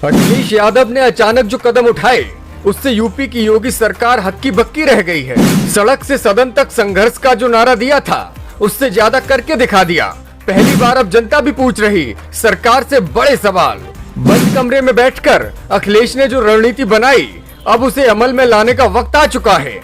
अखिलेश यादव ने अचानक जो कदम उठाए उससे यूपी की योगी सरकार हक्की बक्की रह गई है। सड़क से सदन तक संघर्ष का जो नारा दिया था उससे ज्यादा करके दिखा दिया। पहली बार अब जनता भी पूछ रही सरकार से बड़े सवाल। बंद कमरे में बैठकर अखिलेश ने जो रणनीति बनाई अब उसे अमल में लाने का वक्त आ चुका है।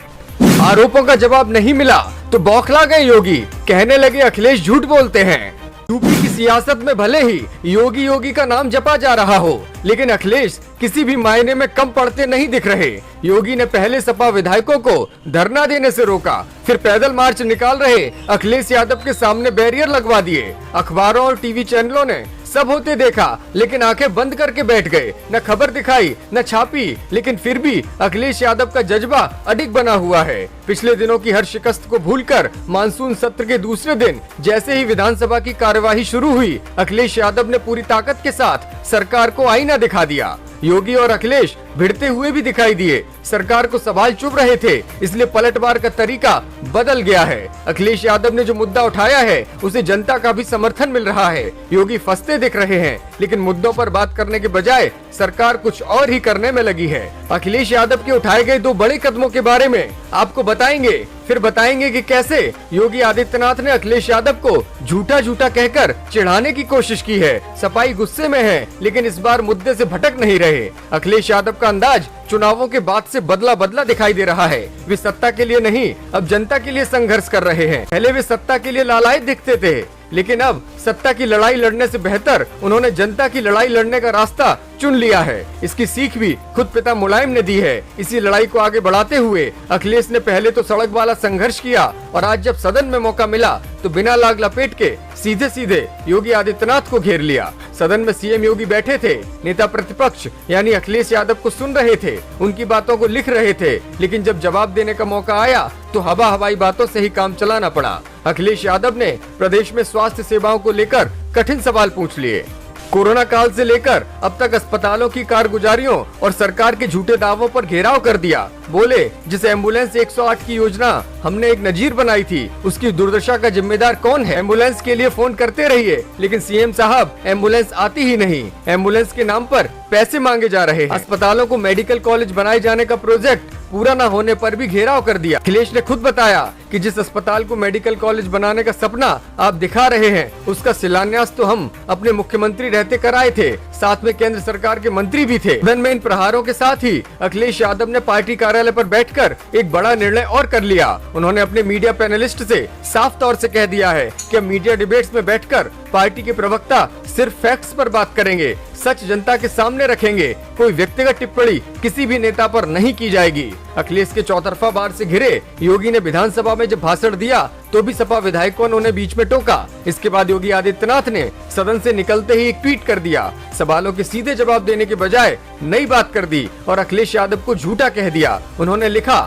आरोपों का जवाब नहीं मिला तो बौखला गए योगी, कहने लगे अखिलेश झूठ बोलते हैं। यूपी की सियासत में भले ही योगी योगी का नाम जपा जा रहा हो, लेकिन अखिलेश किसी भी मायने में कम पड़ते नहीं दिख रहे। योगी ने पहले सपा विधायकों को धरना देने से रोका, फिर पैदल मार्च निकाल रहे अखिलेश यादव के सामने बैरियर लगवा दिए। अखबारों और टीवी चैनलों ने सब होते देखा, लेकिन आंखें बंद करके बैठ गए। न खबर दिखाई न छापी, लेकिन फिर भी अखिलेश यादव का जज्बा अडिग बना हुआ है। पिछले दिनों की हर शिकस्त को भूलकर मानसून सत्र के दूसरे दिन जैसे ही विधानसभा की कार्यवाही शुरू हुई, अखिलेश यादव ने पूरी ताकत के साथ सरकार को आईना दिखा दिया। योगी और अखिलेश भिड़ते हुए भी दिखाई दिए। सरकार को सवाल चुभ रहे थे, इसलिए पलटवार का तरीका बदल गया है। अखिलेश यादव ने जो मुद्दा उठाया है उसे जनता का भी समर्थन मिल रहा है। योगी फंसते दिख रहे हैं, लेकिन मुद्दों पर बात करने के बजाय सरकार कुछ और ही करने में लगी है। अखिलेश यादव के उठाए गए दो बड़े कदमों के बारे में आपको बताएंगे, फिर बताएंगे कि कैसे योगी आदित्यनाथ ने अखिलेश यादव को झूठा झूठा कहकर चिढ़ाने की कोशिश की है। सफाई गुस्से में है, लेकिन इस बार मुद्दे से भटक नहीं रहे। अखिलेश यादव का अंदाज चुनावों के बाद से बदला बदला दिखाई दे रहा है। वे सत्ता के लिए नहीं, अब जनता के लिए संघर्ष कर रहे हैं। पहले वे सत्ता के लिए लालायित दिखते थे, लेकिन अब सत्ता की लड़ाई लड़ने से बेहतर उन्होंने जनता की लड़ाई लड़ने का रास्ता चुन लिया है। इसकी सीख भी खुद पिता मुलायम ने दी है। इसी लड़ाई को आगे बढ़ाते हुए अखिलेश ने पहले तो सड़क वाला संघर्ष किया, और आज जब सदन में मौका मिला तो बिना लाग लपेट के सीधे सीधे योगी आदित्यनाथ को घेर लिया। सदन में सीएम योगी बैठे थे, नेता प्रतिपक्ष यानी अखिलेश यादव को सुन रहे थे, उनकी बातों को लिख रहे थे, लेकिन जब जवाब देने का मौका आया तो हवा हवाई बातों से ही काम चलाना पड़ा। अखिलेश यादव ने प्रदेश में स्वास्थ्य सेवाओं को लेकर कठिन सवाल पूछ लिए। कोरोना काल से लेकर अब तक अस्पतालों की कारगुजारियों और सरकार के झूठे दावों पर घेराव कर दिया। बोले जिस एम्बुलेंस 108 की योजना हमने एक नजीर बनाई थी, उसकी दुर्दशा का जिम्मेदार कौन है? एम्बुलेंस के लिए फोन करते रहिए, लेकिन सीएम साहब एम्बुलेंस आती ही नहीं। एम्बुलेंस के नाम पर पैसे मांगे जा रहे हैं। अस्पतालों को मेडिकल कॉलेज बनाए जाने का प्रोजेक्ट पूरा न होने पर भी घेराव कर दिया। अखिलेश ने खुद बताया कि जिस अस्पताल को मेडिकल कॉलेज बनाने का सपना आप दिखा रहे हैं, उसका शिलान्यास तो हम अपने मुख्यमंत्री रहते कराए थे, साथ में केंद्र सरकार के मंत्री भी थे। सदन में इन प्रहारों के साथ ही अखिलेश यादव ने पार्टी कार्यालय पर बैठकर एक बड़ा निर्णय और कर लिया। उन्होंने अपने मीडिया पैनलिस्ट से साफ तौर से कह दिया है कि अब मीडिया डिबेट्स में बैठकर पार्टी के प्रवक्ता सिर्फ फैक्ट्स पर बात करेंगे, सच जनता के सामने रखेंगे। कोई व्यक्तिगत टिप्पणी किसी भी नेता पर नहीं की जाएगी। अखिलेश के चौतरफा वार से घिरे योगी ने विधानसभा में जब भाषण दिया तो भी सपा विधायकों ने उन्हें बीच में टोका। इसके बाद योगी आदित्यनाथ ने सदन से निकलते ही एक ट्वीट कर दिया। सवालों के सीधे जवाब देने के बजाय नई बात कर दी और अखिलेश यादव को झूठा कह दिया। उन्होंने लिखा,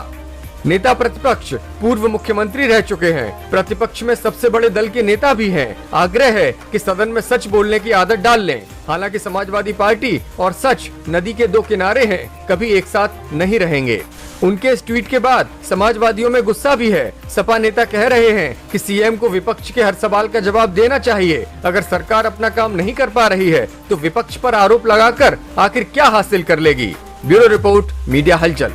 नेता प्रतिपक्ष पूर्व मुख्यमंत्री रह चुके हैं, प्रतिपक्ष में सबसे बड़े दल के नेता भी हैं। आग्रह है कि सदन में सच बोलने की आदत डाल लें। हालांकि समाजवादी पार्टी और सच नदी के दो किनारे हैं, कभी एक साथ नहीं रहेंगे। उनके इस ट्वीट के बाद समाजवादियों में गुस्सा भी है। सपा नेता कह रहे हैं कि सीएम को विपक्ष के हर सवाल का जवाब देना चाहिए। अगर सरकार अपना काम नहीं कर पा रही है तो विपक्ष पर आरोप लगाकर आखिर क्या हासिल कर लेगी? ब्यूरो रिपोर्ट, मीडिया हलचल।